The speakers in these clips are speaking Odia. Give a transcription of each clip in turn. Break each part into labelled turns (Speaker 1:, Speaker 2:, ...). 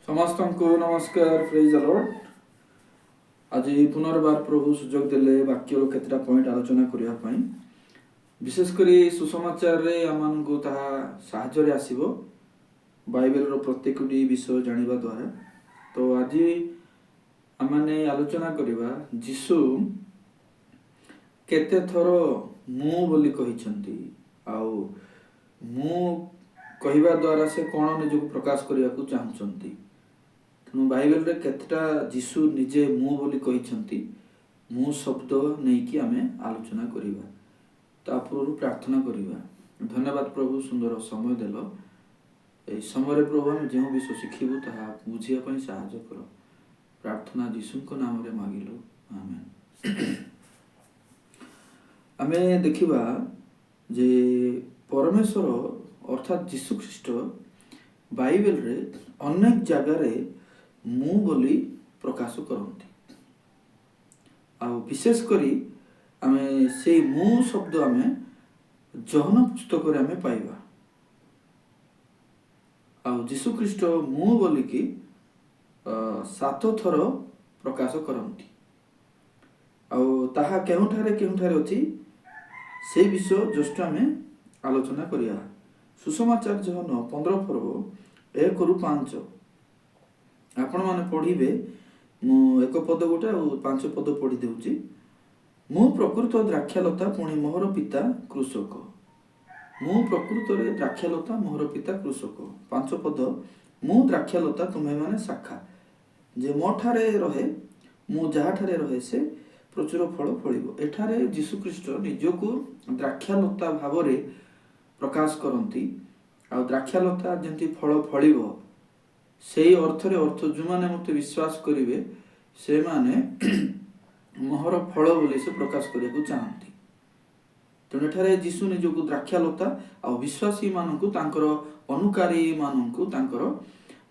Speaker 1: ସମସ୍ତଙ୍କୁ ନମସ୍କାର, ପ୍ରେଜ ଦ ଲର୍ଡ। ଆଜି ପୁନର୍ବାର ପ୍ରଭୁ ସୁଯୋଗ ଦେଲେ ବାକ୍ୟର କେତେଟା ପଏଣ୍ଟ ଆଲୋଚନା କରିବା ପାଇଁ। ବିଶେଷ କରି ସୁସମାଚାରରେ ଆମମାନଙ୍କୁ ତାହା ସାହାଯ୍ୟରେ ଆସିବ ବାଇବେଲର ପ୍ରତ୍ୟେକଟି ବିଷୟ ଜାଣିବା ଦ୍ୱାରା। ତ ଆଜି ଆମମାନେ ଆଲୋଚନା କରିବା ଯୀଶୁ କେତେ ଥର ମୁଁ ବୋଲି କହିଛନ୍ତି, ଆଉ ମୁଁ କହିବା ଦ୍ୱାରା ସେ କ'ଣ ନିଜକୁ ପ୍ରକାଶ କରିବାକୁ ଚାହୁଁଛନ୍ତି। ତେଣୁ ବାଇବେଲରେ କେତେଟା ଯୀଶୁ ନିଜେ ମୁଁ ବୋଲି କହିଛନ୍ତି, ମୁଁ ଶବ୍ଦ ନେଇକି ଆମେ ଆଲୋଚନା କରିବା। ତା ପୂର୍ବରୁ ପ୍ରାର୍ଥନା କରିବା। ଧନ୍ୟବାଦ ପ୍ରଭୁ, ସୁନ୍ଦର ସମୟ ଦେଲ। ଏହି ସମୟରେ ପ୍ରଭୁ ଆମେ ଯେଉଁ ବିଷୟ ଶିଖିବୁ ତାହା ବୁଝିବା ପାଇଁ ସାହାଯ୍ୟ କର। ପ୍ରାର୍ଥନା ଯୀଶୁଙ୍କ ନାମରେ ମାଗିଲୁ, ଆମେନ୍। ଆମେ ଦେଖିବା ଯେ ପରମେଶ୍ୱର ଅର୍ଥାତ୍ ଯୀଶୁ ଖ୍ରୀଷ୍ଟ ବାଇବେଲରେ ଅନେକ ଜାଗାରେ ମୁଁ ବୋଲି ପ୍ରକାଶ କରନ୍ତି। ଆଉ ବିଶେଷ କରି ଆମେ ସେଇ ମୁଁ ଶବ୍ଦ ଆମେ ଜହନ ପୁସ୍ତକରେ ଆମେ ପାଇବା। ଆଉ ଯୀଶୁ ଖ୍ରୀଷ୍ଟ ମୁଁ ବୋଲିକି 7 ଥର ପ୍ରକାଶ କରନ୍ତି। ଆଉ ତାହା କେଉଁଠାରେ ଅଛି ସେ ବିଷୟ ଜଷ୍ଟ ଆମେ ଆଲୋଚନା କରିବା। ସୁସମାଚାର ଜହନ 15 ପର୍ବ 1-5 ଆପଣମାନେ ପଢ଼ିବେ। ମୁଁ 1 ପଦ ଗୋଟେ ଆଉ 5 ପଦ ପଢ଼ି ଦେଉଛି। ମୁଁ ପ୍ରକୃତ ଦ୍ରାକ୍ଷାଲତା, ପୁଣି ମୋହର ପିତା କୃଷକ। ମୁଁ ପ୍ରକୃତରେ ଦ୍ରାକ୍ଷାଲତା, ମୋହର ପିତା କୃଷକ। 5 ପଦ, ମୁଁ ଦ୍ରାକ୍ଷାଲତା, ତୁମେମାନେ ଶାଖା। ଯେ ମୋ ଠାରେ ରହେ, ମୁଁ ଯାହାଠାରେ ରହେ ସେ ପ୍ରଚୁର ଫଳ ଫଳିବ। ଏଠାରେ ଯୀଶୁଖ୍ରୀଷ୍ଟ ନିଜକୁ ଦ୍ରାକ୍ଷାଲତା ଭାବରେ ପ୍ରକାଶ କରନ୍ତି। ଆଉ ଦ୍ରାକ୍ଷାଲତା ଯେମିତି ଫଳ ଫଳିବ, ସେଇ ଅର୍ଥରେ ଯେଉଁମାନେ ମୋତେ ବିଶ୍ୱାସ କରିବେ ସେମାନେ ମୋହର ଫଳ ବୋଲି ସେ ପ୍ରକାଶ କରିବାକୁ ଚାହାନ୍ତି। ତେଣୁ ଏଠାରେ ଯୀଶୁ ନିଜକୁ ଦ୍ରାକ୍ଷାଲତା ଆଉ ବିଶ୍ୱାସୀମାନଙ୍କୁ, ତାଙ୍କର ଅନୁକାରୀମାନଙ୍କୁ ତାଙ୍କର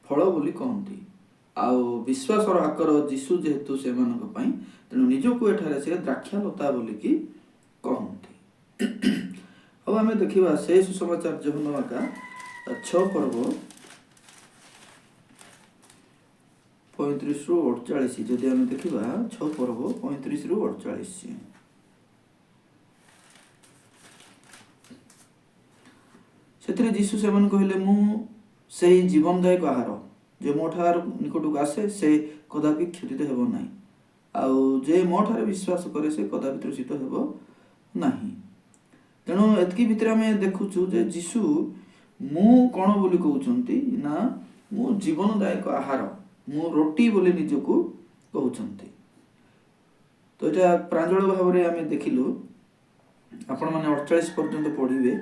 Speaker 1: ଫଳ ବୋଲି କହନ୍ତି। ଆଉ ବିଶ୍ୱାସର ଆକର ଯୀଶୁ ଯେହେତୁ ସେମାନଙ୍କ ପାଇଁ, ତେଣୁ ନିଜକୁ ଏଠାରେ ସେ ଦ୍ରାକ୍ଷାଲତା ବୋଲିକି କହନ୍ତି। ଆଉ ଆମେ ଦେଖିବା ସେ ସୁସମାଚାର ଜହନ 6 ପର୍ବ 35-48। ଯଦି ଆମେ ଦେଖିବା 6 ପର୍ବ 35-48, ସେଥିରେ ଯୀଶୁ ସେମାନେ କହିଲେ, ମୁଁ ସେହି ଜୀବନଦାୟକ ଆହାର, ଯେ ମୋ ଠାରୁ ନିକଟକୁ ଆସେ ସେ କଦାପି କ୍ଷୁଧିତ ହେବ ନାହିଁ, ଆଉ ଯେ ମୋ ଠାରେ ବିଶ୍ୱାସ କରେ ସେ କଦାପି ତୃଷିତ ହେବ ନାହିଁ। ତେଣୁ ଏତିକି ଭିତରେ ଆମେ ଦେଖୁଛୁ ଯେ ଯୀଶୁ ମୁଁ କ'ଣ ବୋଲି କହୁଛନ୍ତି ନା, ମୁଁ ଜୀବନଦାୟକ ଆହାର, ମୁଁ ରୋଟି ବୋଲି ନିଜକୁ କହୁଛନ୍ତି। ତ ଏଇଟା ପ୍ରାଞ୍ଜଳ ଭାବରେ ଆମେ ଦେଖିଲୁ। ଆପଣମାନେ 48 ପର୍ଯ୍ୟନ୍ତ ପଢ଼ିବେ,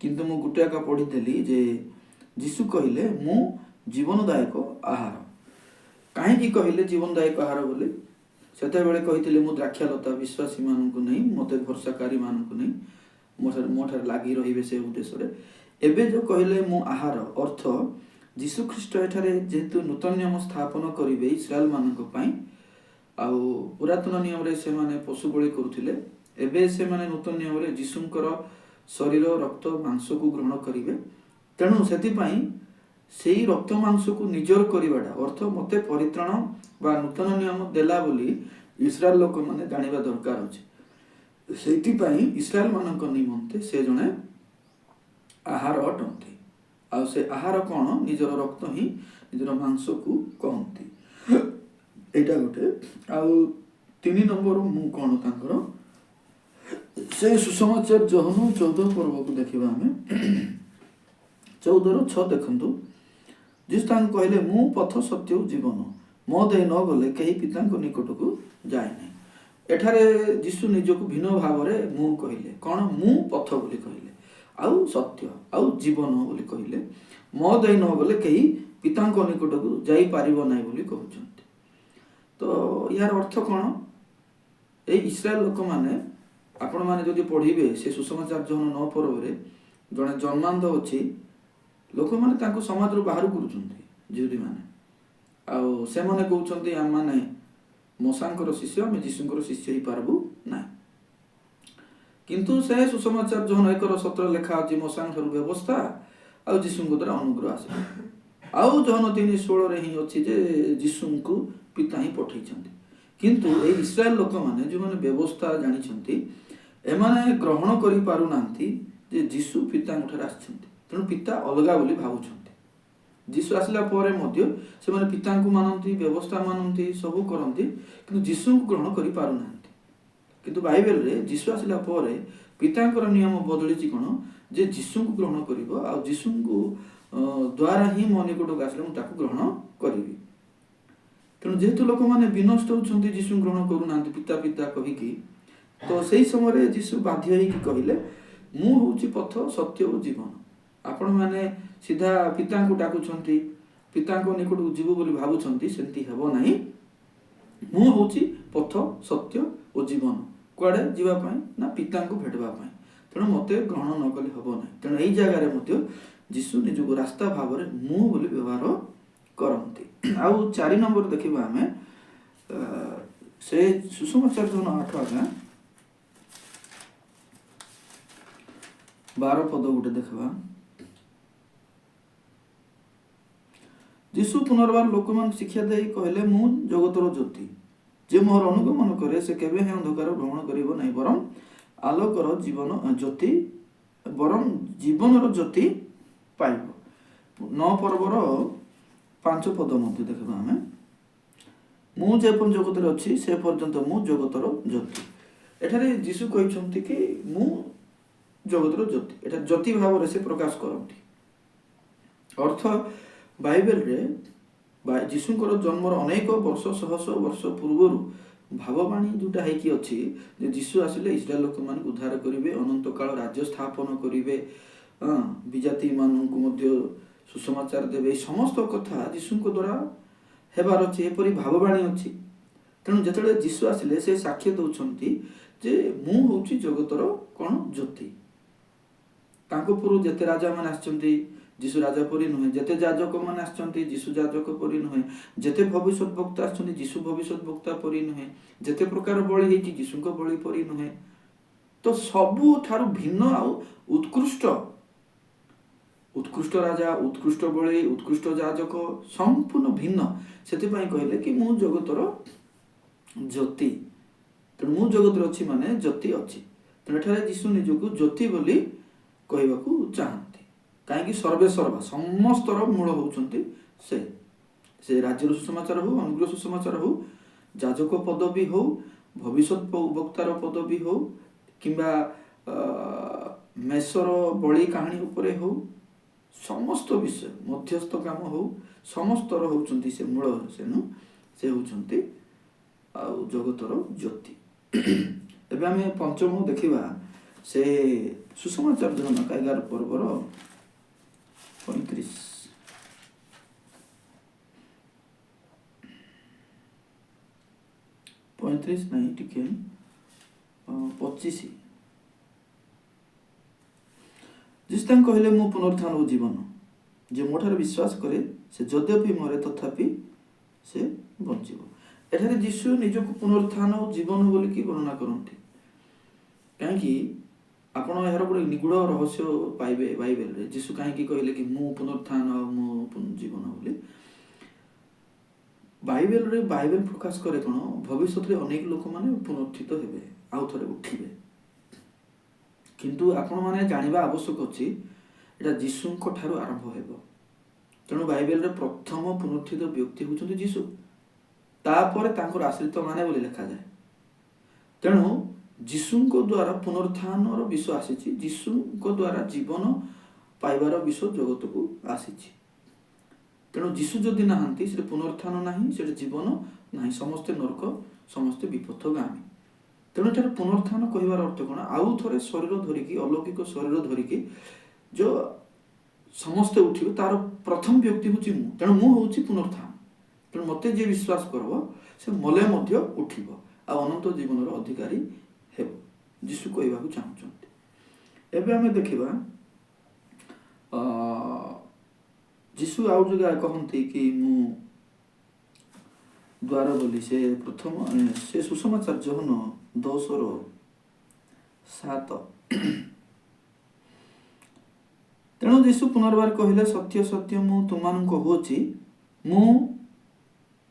Speaker 1: କିନ୍ତୁ ମୁଁ ଗୋଟେ ଏକା ପଢ଼ିଦେଲି ଯେ ଯୀଶୁ କହିଲେ ମୁଁ ଜୀବନଦାୟକ ଆହାର। କାହିଁକି କହିଲେ ଜୀବନଦାୟକ ଆହାର ବୋଲି? ସେତେବେଳେ କହିଥିଲେ ମୁଁ ଦ୍ରାକ୍ଷାଲତା, ବିଶ୍ୱାସୀମାନଙ୍କୁ ନେଇ, ମୋତେ ଭରସାକାରୀମାନଙ୍କୁ ନେଇ ମୋ ଠାରେ ଲାଗି ରହିବେ ସେ ଉଦ୍ଦେଶ୍ୟରେ। ଏବେ ଯେଉଁ କହିଲେ ମୁଁ ଆହାର, ଅର୍ଥ ଯୀଶୁଖ୍ରୀଷ୍ଟ ଏଠାରେ ଯେହେତୁ ନୂତନ ନିୟମ ସ୍ଥାପନ କରିବେ ଇସ୍ରାଏଲମାନଙ୍କ ପାଇଁ, ଆଉ ପୁରାତନ ନିୟମରେ ସେମାନେ ପଶୁ ବଳି କରୁଥିଲେ, ଏବେ ସେମାନେ ନୂତନ ନିୟମରେ ଯୀଶୁଙ୍କର ଶରୀର, ରକ୍ତ, ମାଂସକୁ ଗ୍ରହଣ କରିବେ। ତେଣୁ ସେଥିପାଇଁ ସେଇ ରକ୍ତ ମାଂସକୁ ନିଜର କରିବାଟା ଅର୍ଥ ମୋତେ ପରିତ୍ରାଣ ବା ନୂତନ ନିୟମ ଦେଲା ବୋଲି ଇସ୍ରାଏଲ ଲୋକମାନେ ଜାଣିବା ଦରକାର ଅଛି। ସେଇଥିପାଇଁ ଇସ୍ରାଏଲ ମାନଙ୍କ ନିମନ୍ତେ ସେ ଜଣେ ଆହାର ଅଟନ୍ତି। ଆଉ ସେ ଆହାର କ'ଣ? ନିଜର ରକ୍ତ ହିଁ ନିଜର ମାଂସକୁ କହନ୍ତି। ଏଇଟା ଗୋଟେ। ଆଉ 3 ନମ୍ବର ମୁଁ କ'ଣ ତାଙ୍କର, ସେ ସୁସମାଚାର ଜହନ 14 ପର୍ବକୁ ଦେଖିବା ଆମେ। 14-6 ଦେଖନ୍ତୁ। ଯୀଶୁ ତାଙ୍କୁ କହିଲେ, ମୁଁ ପଥ, ସତ୍ୟ ଓ ଜୀବନ, ମୋ ଦେଇ ନ ଗଲେ କେହି ପିତାଙ୍କ ନିକଟକୁ ଯାଏ ନାହିଁ। ଏଠାରେ ଯୀଶୁ ନିଜକୁ ଭିନ୍ନ ଭାବରେ ମୁଁ କହିଲେ। କ'ଣ? ମୁଁ ପଥ ବୋଲି କହିଲେ, ଆଉ ସତ୍ୟ ଆଉ ଜୀବନ ବୋଲି କହିଲେ, ମୋ ଦେଇ ନ ଗଲେ କେହି ପିତାଙ୍କ ନିକଟକୁ ଯାଇପାରିବ ନାହିଁ ବୋଲି କହୁଛନ୍ତି। ତ ଏହାର ଅର୍ଥ କ'ଣ? ଏଇ ଇସ୍ରାଏଲ ଲୋକମାନେ, ଆପଣମାନେ ଯଦି ପଢ଼ିବେ ସେ ସୁସମାଚାର ଜହନ 9 ପର୍ବରେ, ଜଣେ ଜନ୍ମାନ୍ଧ ଅଛି, ଲୋକମାନେ ତାଙ୍କୁ ସମାଜରୁ ବାହାର କରୁଛନ୍ତି ଯିହୁଦୀମାନେ। ଆଉ ସେମାନେ କହୁଛନ୍ତି ଆମମାନେ ମଶାଙ୍କର ଶିଷ୍ୟ, ଆମେ ଯୀଶୁଙ୍କର ଶିଷ୍ୟ ହେଇପାରିବୁ ନାହିଁ। କିନ୍ତୁ ସେ ସୁସମାଚାର ଜହନ 1:17 ଲେଖା ଅଛି, ମଶାଙ୍କ ଠାରୁ ବ୍ୟବସ୍ଥା ଆଉ ଯୀଶୁଙ୍କ ଦ୍ୱାରା ଅନୁଗ୍ରହ ଆସିବ। ଆଉ ଜହନ 3:16 ହିଁ ଅଛି ଯେ ଯୀଶୁଙ୍କୁ ପିତା ହିଁ ପଠେଇଛନ୍ତି। କିନ୍ତୁ ଏଇ ଇସ୍ରାଏଲ ଲୋକମାନେ ଯେଉଁମାନେ ବ୍ୟବସ୍ଥା ଜାଣିଛନ୍ତି ଏମାନେ ଗ୍ରହଣ କରିପାରୁନାହାନ୍ତି ଯେ ଯୀଶୁ ପିତାଙ୍କଠାରେ ଆସିଛନ୍ତି। ତେଣୁ ପିତା ଅଲଗା ବୋଲି ଭାବୁଛନ୍ତି। ଯୀଶୁ ଆସିଲା ପରେ ମଧ୍ୟ ସେମାନେ ପିତାଙ୍କୁ ମାନନ୍ତି, ବ୍ୟବସ୍ଥା ମାନନ୍ତି, ସବୁ କରନ୍ତି, କିନ୍ତୁ ଯୀଶୁଙ୍କୁ ଗ୍ରହଣ କରିପାରୁନାହାନ୍ତି। କିନ୍ତୁ ବାଇବେଲରେ ଯୀଶୁ ଆସିଲା ପରେ ପିତାଙ୍କର ନିୟମ ବଦଳିଛି କ'ଣ, ଯେ ଯୀଶୁଙ୍କୁ ଗ୍ରହଣ କରିବ ଆଉ ଯୀଶୁଙ୍କୁ ଦ୍ୱାରା ହିଁ ମୋ ନିକଟକୁ ଆସିଲେ ମୁଁ ତାକୁ ଗ୍ରହଣ କରିବି। ତେଣୁ ଯେହେତୁ ଲୋକମାନେ ବିନଷ୍ଟ ହେଉଛନ୍ତି, ଯୀଶୁ ଗ୍ରହଣ କରୁନାହାନ୍ତି ପିତା ପିତା କହିକି, ତ ସେଇ ସମୟରେ ଯୀଶୁ ବାଧ୍ୟ ହେଇକି କହିଲେ ମୁଁ ହେଉଛି ପଥ, ସତ୍ୟ ଓ ଜୀବନ। ଆପଣମାନେ ସିଧା ପିତାଙ୍କୁ ଡାକୁଛନ୍ତି, ପିତାଙ୍କ ନିକଟକୁ ଯିବୁ ବୋଲି ଭାବୁଛନ୍ତି, ସେମିତି ହେବ ନାହିଁ। ମୁଁ ହେଉଛି ପଥ, ସତ୍ୟ ଓ ଜୀବନ। କୁଆଡ଼େ ଯିବା ପାଇଁ ନା ପିତାଙ୍କୁ ଭେଟିବା ପାଇଁ। ତେଣୁ ମୋତେ ଗ୍ରହଣ ନ କଲେ ହେବ ନାହିଁ। ତେଣୁ ଏଇ ଜାଗାରେ ମଧ୍ୟ ଯୀଶୁ ନିଜକୁ ରାସ୍ତା ଭାବରେ ମୁଁ ବୋଲି ବ୍ୟବହାର କରନ୍ତି। ଆଉ 4 ନମ୍ବର ଦେଖିବା ଆମେ ସେ ସୁସମାଚାର ଯୋଉନ 8 ଆଜ୍ଞା 12 ପଦ ଗୋଟେ ଦେଖିବା। ଯୀଶୁ ପୁନର୍ବାର ଲୋକମାନଙ୍କୁ ଶିକ୍ଷା ଦେଇ କହିଲେ ମୁଁ ଜଗତର ଜ୍ୟୋତି। ଯେ ମୋର ଅନୁଗମନ କରେ ସେ କେବେ ହେଁ ଅନ୍ଧକାର ଭ୍ରମଣ କରିବ ନାହିଁ, ବରଂ ଆଲୋକର ଜୀବନର ଜ୍ୟୋତି ପାଇବ। 9 ପର୍ବର 5 ପଦ ମଧ୍ୟ ଦେଖିବା ଆମେ। ମୁଁ ଯେ ପର୍ଯ୍ୟନ୍ତ ଜଗତରେ ଅଛି ସେ ପର୍ଯ୍ୟନ୍ତ ମୁଁ ଜଗତର ଜ୍ୟୋତି। ଏଠାରେ ଯୀଶୁ କହିଛନ୍ତି କି ମୁଁ ଜଗତର ଜ୍ୟୋତି। ଏଟା ଜ୍ୟୋତି ଭାବରେ ସେ ପ୍ରକାଶ କରନ୍ତି। ଅର୍ଥ ବାଇବେଲରେ ଯୀଶୁଙ୍କର ଜନ୍ମର ଅନେକ ବର୍ଷ, ଶହ ଶହ ବର୍ଷ ପୂର୍ବରୁ ଭାବବାଣୀ ଯେଉଁଟା ହେଇକି ଅଛି ଯେ ଯୀଶୁ ଆସିଲେ ଇସ୍ରାଏଲ ଲୋକମାନଙ୍କୁ ଉଦ୍ଧାର କରିବେ, ଅନନ୍ତ କାଳ ରାଜ୍ୟ ସ୍ଥାପନ କରିବେ, ବିଜାତିମାନଙ୍କୁ ମଧ୍ୟ ସୁସମାଚାର ଦେବେ। এই ସମସ୍ତ କଥା ଯୀଶୁଙ୍କ ଦ୍ୱାରା ହେବାର ଅଛି, ଏପରି ଭାବବାଣୀ ଅଛି। ତେଣୁ ଯେତେବେଳେ ଯୀଶୁ ଆସିଲେ ସେ ସାକ୍ଷ୍ୟ ଦେଉଛନ୍ତି ଯେ ମୁଁ ହେଉଛି ଜଗତର କ'ଣ ଜ୍ୟୋତି। ତାଙ୍କ ପୂର୍ବରୁ ଯେତେ ରାଜାମାନେ ଆସିଛନ୍ତି ଯୀଶୁ ରାଜା ପରି ନୁହେଁ, ଯେତେ ଯାଜକମାନେ ଆସିଛନ୍ତି ଯୀଶୁ ଯାଜକ ପରି ନୁହେଁ, ଯେତେ ଭବିଷ୍ୟତ ବକ୍ତା ଆସିଛନ୍ତି ଯୀଶୁ ଭବିଷ୍ୟତ ବକ୍ତା ପରି ନୁହେଁ, ଯେତେ ପ୍ରକାର ବଳି ହେଇଛି ଯୀଶୁଙ୍କ ବଳି ପରି ନୁହେଁ। ତ ସବୁଠାରୁ ଭିନ୍ନ ଆଉ ଉତ୍କୃଷ୍ଟ ରାଜା, ଉତ୍କୃଷ୍ଟ ବଳି, ଉତ୍କୃଷ୍ଟ ଯାଜକ, ସମ୍ପୂର୍ଣ୍ଣ ଭିନ୍ନ। ସେଥିପାଇଁ କହିଲେ କି ମୁଁ ଜଗତର ଜ୍ୟୋତି। ତେଣୁ ମୁଁ ଜଗତରେ ଅଛି ମାନେ ଜ୍ୟୋତି ଅଛି। ତେଣୁ ଏଠାରେ ଯୀଶୁ ନିଜକୁ ଜ୍ୟୋତି ବୋଲି କହିବାକୁ ଚାହାନ୍ତି। କାହିଁକି ସର୍ବେ ସର୍ବା, ସମସ୍ତର ମୂଳ ହେଉଛନ୍ତି ସେ ରାଜ୍ୟର ସୁସମାଚାର ହେଉ, ଅନୁଗ୍ରହ ସୁସମାଚାର ହେଉ, ଯାଜକ ପଦବୀ ହେଉ, ଭବିଷ୍ୟତ ବକ୍ତାର ପଦବୀ ହେଉ, କିମ୍ବା ମେଷର ବଳି କାହାଣୀ ଉପରେ ହେଉ, ସମସ୍ତ ବିଷୟ ମଧ୍ୟସ୍ଥ କାମ ହେଉ, ସମସ୍ତର ହେଉଛନ୍ତି ସେ ମୂଳ। ସେ ହେଉଛନ୍ତି ଆଉ ଜଗତର ଜ୍ୟୋତି। ଏବେ ଆମେ ପଞ୍ଚମ ଦେଖିବା ସେ ସୁସମାଚାର ଜନକ 11 ପର୍ବର 35 ନାହିଁ ଟିକେ 25। ଯୀଶୁ ତାଙ୍କୁ କହିଲେ ମୁଁ ପୁନରୁତ୍ଥାନ ଓ ଜୀବନ। ଯେ ମୋ ଠାରେ ବିଶ୍ୱାସ କରେ ସେ ଯଦ୍ୟପି ମରେ ତଥାପି ସେ ବଞ୍ଚିବ। ଏଠାରେ ଯୀଶୁ ନିଜକୁ ପୁନରୁତ୍ଥାନ ଓ ଜୀବନ ବୋଲିକି ବର୍ଣ୍ଣନା କରନ୍ତି। କାହିଁକି ଆପଣ ଏହାର ଗୋଟେ ନିଗୁଡ଼ ରହସ୍ୟ ପାଇବେ ବାଇବେଲରେ। ଯୀଶୁ କାହିଁକି କହିଲେ କି ମୁଁ ପୁନରୁତ୍ଥାନ ଆଉ ମୁଁ ଜୀବନ ବୋଲି। ବାଇବେଲ ପ୍ରକାଶ କରେ କ'ଣ, ଭବିଷ୍ୟତରେ ଅନେକ ଲୋକମାନେ ପୁନରୁତ୍ଥିତ ହେବେ, ଆଉ ଥରେ ଉଠିବେ। କିନ୍ତୁ ଆପଣମାନେ ଜାଣିବା ଆବଶ୍ୟକ ଅଛି ଏଇଟା ଯୀଶୁଙ୍କ ଠାରୁ ଆରମ୍ଭ ହେବ। ତେଣୁ ବାଇବେଲରେ ପ୍ରଥମ ପୁନରୁତ୍ଥିତ ବ୍ୟକ୍ତି ହେଉଛନ୍ତି ଯୀଶୁ, ତାପରେ ତାଙ୍କର ଆଶ୍ରିତ ମାନେ ବୋଲି ଲେଖାଯାଏ। ତେଣୁ ଯୀଶୁଙ୍କ ଦ୍ୱାରା ପୁନରୁତ୍ଥାନର ବିଷୟ ଆସିଛି, ଯୀଶୁଙ୍କ ଦ୍ୱାରା ଜୀବନ ପାଇବାର ବିଷୟ ଜଗତକୁ ଆସିଛି। ତେଣୁ ଯୀଶୁ ଯଦି ନାହାନ୍ତି ସେଠି ପୁନରୁତ୍ଥାନ ନାହିଁ, ସେଠି ଜୀବନ ନାହିଁ, ସମସ୍ତେ ନରକ, ସମସ୍ତେ ବିପଥଗାମୀ। ତେଣୁ ଏଠାରେ ପୁନରୁତ୍ଥାନ କହିବାର ଅର୍ଥ କ'ଣ, ଆଉ ଥରେ ଶରୀର ଧରିକି, ଅଲୌକିକ ଶରୀର ଧରିକି ଯେଉଁ ସମସ୍ତେ ଉଠିବେ ତାର ପ୍ରଥମ ବ୍ୟକ୍ତି ହେଉଛି ମୁଁ। ତେଣୁ ମୁଁ ହେଉଛି ପୁନରୁତ୍ଥାନ। ତେଣୁ ମୋତେ ଯିଏ ବିଶ୍ୱାସ କରିବ ସେ ମଲେ ମଧ୍ୟ ଉଠିବ ଆଉ ଅନନ୍ତ ଜୀବନର ଅଧିକାରୀ ହେବ, ଯୀଶୁ କହିବାକୁ ଚାହୁଁଛନ୍ତି। ଏବେ ଆମେ ଦେଖିବା ଯୀଶୁ ଆଉ ଜାଗା କହନ୍ତି କି ମୁଁ ଦ୍ୱାର ବୋଲି। ସେ ପ୍ରଥମ ସେ ସୁସମାଚାର ଯୋହନ 10:7 ତେଣୁ ଯୀଶୁ ପୁନର୍ବାର କହିଲେ, ସତ୍ୟ ସତ୍ୟ ମୁଁ ତୁମମାନଙ୍କୁ କହୁଅଛି, ମୁଁ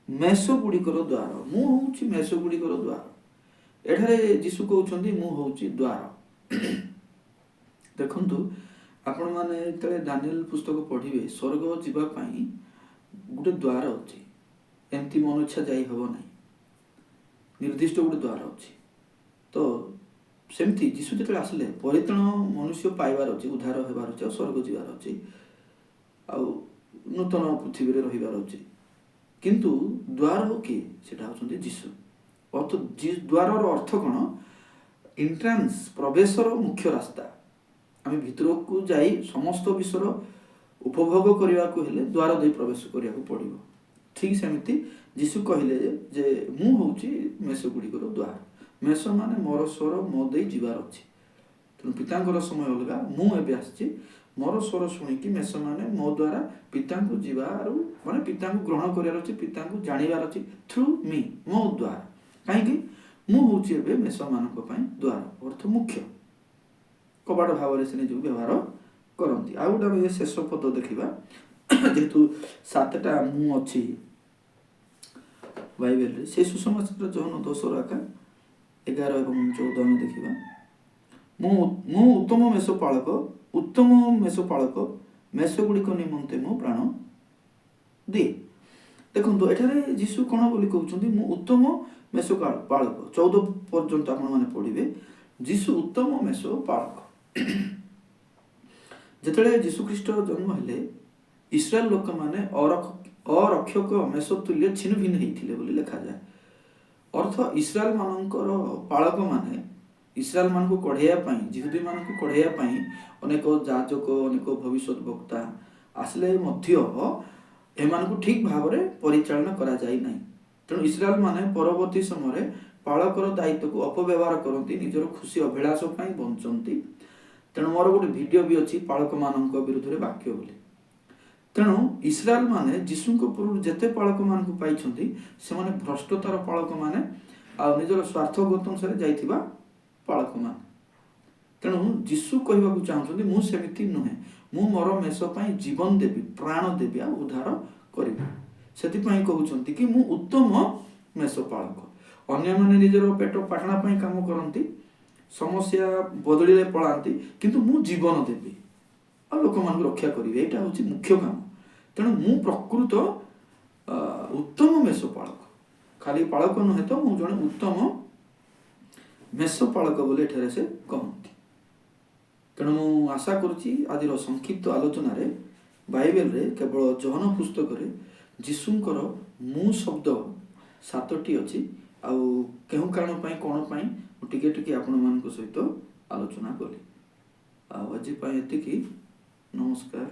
Speaker 1: ମେଷ ଗୁଡ଼ିକର ଦ୍ୱାର। ମୁଁ ହେଉଛି ମେଷ ଗୁଡ଼ିକର ଦ୍ୱାର। ଏଠାରେ ଯୀଶୁ କହୁଛନ୍ତି ମୁଁ ହେଉଛି ଦ୍ୱାର। ଦେଖନ୍ତୁ, ଆପଣମାନେ ଯେତେବେଳେ ଦାନିଏଲ ପୁସ୍ତକ ପଢ଼ିବେ, ସ୍ୱର୍ଗ ଯିବା ପାଇଁ ଗୋଟେ ଦ୍ୱାର ଅଛି। ଏମିତି ମନ ଇଚ୍ଛା ଯାଇ ହେବ ନାହିଁ, ନିର୍ଦ୍ଦିଷ୍ଟ ଗୋଟେ ଦ୍ୱାର ଅଛି। ତ ସେମିତି ଯୀଶୁ ଯେତେବେଳେ ଆସିଲେ, ପରିତ୍ରାଣ ମନୁଷ୍ୟ ପାଇବାର ଅଛି, ଉଦ୍ଧାର ହେବାର ଅଛି, ଆଉ ସ୍ୱର୍ଗ ଯିବାର ଅଛି, ଆଉ ନୂତନ ପୃଥିବୀରେ ରହିବାର ଅଛି। କିନ୍ତୁ ଦ୍ୱାର କିଏ? ସେଟା ହେଉଛନ୍ତି ଯୀଶୁ। ଦ୍ୱାରର ଅର୍ଥ କ'ଣ? ଏଣ୍ଟ୍ରାନ୍ସ, ପ୍ରବେଶର ମୁଖ୍ୟ ରାସ୍ତା। ଆମେ ଭିତରକୁ ଯାଇ ସମସ୍ତ ବିଷୟର ଉପଭୋଗ କରିବାକୁ ହେଲେ ଦ୍ୱାର ଦେଇ ପ୍ରବେଶ କରିବାକୁ ପଡ଼ିବ। ଠିକ୍ ସେମିତି ଯୀଶୁ କହିଲେ ଯେ ମୁଁ ହେଉଛି ମେଷ ଗୁଡ଼ିକର ଦ୍ୱାର। ମେଷ ମାନେ ମୋର ସ୍ୱର ମୋ ଦେଇ ଯିବାର ଅଛି। ତେଣୁ ପିତାଙ୍କର ସମୟ ଅଲଗା, ମୁଁ ଏବେ ଆସିଛି। ମୋର ସ୍ୱର ଶୁଣିକି ମେଷମାନେ ମୋ ଦ୍ୱାରା ପିତାଙ୍କୁ ଯିବାରୁ, ମାନେ ପିତାଙ୍କୁ ଗ୍ରହଣ କରିବାର ଅଛି, ପିତାଙ୍କୁ ଜାଣିବାର ଅଛି ଥ୍ରୁ ମି, ମୋ ଦ୍ୱାରା। କାହିଁକି? ମୁଁ ହେଉଛି ଏବେ ମେଷମାନଙ୍କ ପାଇଁ ଦ୍ୱାର, ଅର୍ଥ ମୁଖ୍ୟ କବାଟ ଭାବରେ ସେ ନିଜକୁ ବ୍ୟବହାର କରନ୍ତି। ଆଉ ଗୋଟେ ଆମେ ଶେଷ ପଦ ଦେଖିବା, ଯେହେତୁ 7ଟା ମୁଁ ଅଛି ବାଇବେଲରେ, ସେ ସୁସମାଚାର ଯୌନ 10:11 ଏବଂ 14 ଆମେ ଦେଖିବା। ମୁଁ ଉତ୍ତମ ମେଷପାଳକ, ଉତ୍ତମ ମେଷପାଳକ, ମେଷ ଗୁଡ଼ିକ ନିମନ୍ତେ ମୁଁ ପ୍ରାଣ ଦିଏ। ଦେଖନ୍ତୁ, ଏଠାରେ ଯୀଶୁ କ'ଣ ବୋଲି କହୁଛନ୍ତି? ମୁଁ ଉତ୍ତମ ମେଷପାଳକ। 14 ପର୍ଯ୍ୟନ୍ତ ଆପଣମାନେ ପଢ଼ିବେ, ଯୀଶୁ ଉତ୍ତମ ମେଷପାଳକ। ଯେତେବେଳେ ଯୀଶୁଖ୍ରୀଷ୍ଟ ଜନ୍ମ ହେଲେ, ଇସ୍ରାଏଲ ଲୋକମାନେ ଅରକ୍ଷକ ମେଷ ତୁଲ୍ୟ ଛିନ୍ନ ଭିନ୍ନ ହେଇଥିଲେ ବୋଲି ଲେଖାଯାଏ। ଅର୍ଥ, ଇସ୍ରାଏଲ ମାନଙ୍କର ପାଳକମାନେ ଇସ୍ରାଏଲ ମାନଙ୍କୁ କଢ଼େଇବା ପାଇଁ, ଜିହୁଦୀମାନଙ୍କୁ କଢ଼େଇବା ପାଇଁ ଅନେକ ଯାଜକ, ଅନେକ ଭବିଷ୍ୟତ ବକ୍ତା ଆସିଲେ ମଧ୍ୟ ଏମାନଙ୍କୁ ଠିକ୍ ଭାବରେ ପରିଚାଳନା କରାଯାଇ ନାହିଁ। ତେଣୁ ଇସ୍ରାଏଲ ମାନେ ପରବର୍ତ୍ତୀ ସମୟରେ ପାଳକର ଦାୟିତ୍ୱକୁ ଅପବ୍ୟବହାର କରନ୍ତି, ନିଜର ଖୁସି ଅଭିଳାଷ ପାଇଁ ବଞ୍ଚନ୍ତି। ତେଣୁ ମୋର ଗୋଟେ ଭିଡ଼ିଓ ବି ଅଛି ପାଳକମାନଙ୍କ ବିରୁଦ୍ଧରେ ବାକ୍ୟ ବୋଲି। ତେଣୁ ଇସ୍ରାଏଲ ମାନେ ଯୀଶୁଙ୍କ ପୂର୍ବରୁ ଯେତେ ପାଳକମାନଙ୍କୁ ପାଇଛନ୍ତି, ସେମାନେ ଭ୍ରଷ୍ଟତାର ପାଳକମାନେ, ଆଉ ନିଜର ସ୍ୱାର୍ଥଗତ ଅନୁସାରେ ଯାଇଥିବା ପାଳକମାନେ। ତେଣୁ ଯୀଶୁ କହିବାକୁ ଚାହୁଁଛନ୍ତି, ମୁଁ ସେମିତି ନୁହେଁ, ମୁଁ ମୋର ମେଷ ପାଇଁ ଜୀବନ ଦେବି, ପ୍ରାଣ ଦେବି, ଆଉ ଉଦ୍ଧାର କରିବି। ସେଥିପାଇଁ କହୁଛନ୍ତି କି ମୁଁ ଉତ୍ତମ ମେଷପାଳକ। ଅନ୍ୟମାନେ ନିଜର ପେଟ ପାଟଣା ପାଇଁ କାମ କରନ୍ତି, ସମସ୍ୟା ବଦଳିଲେ ପଳାନ୍ତି, କିନ୍ତୁ ମୁଁ ଜୀବନ ଦେବି ଆଉ ଲୋକମାନଙ୍କୁ ରକ୍ଷା କରିବି। ଏଇଟା ହେଉଛି ମୁଖ୍ୟ କାମ। ତେଣୁ ମୁଁ ପ୍ରକୃତ ଉତ୍ତମ ମେଷପାଳକ। ଖାଲି ପାଳକ ନୁହେଁ ତ, ମୁଁ ଜଣେ ଉତ୍ତମ ମେଷପାଳକ ବୋଲି ଏଠାରେ ସେ କହନ୍ତି। ତେଣୁ ମୁଁ ଆଶା କରୁଛି ଆଜିର ସଂକ୍ଷିପ୍ତ ଆଲୋଚନାରେ ବାଇବେଲରେ କେବଳ ଯୋହନ ପୁସ୍ତକରେ ଯୀଶୁଙ୍କର ମୁଁ ଶବ୍ଦ 7ଟି ଅଛି। ଆଉ କେଉଁ କାରଣ ପାଇଁ, କ'ଣ ପାଇଁ, ମୁଁ ଟିକେ ଟିକେ ଆପଣମାନଙ୍କ ସହିତ ଆଲୋଚନା କଲି। ଆଉ ଆଜି ପାଇଁ ଏତିକି। ନମସ୍କାର।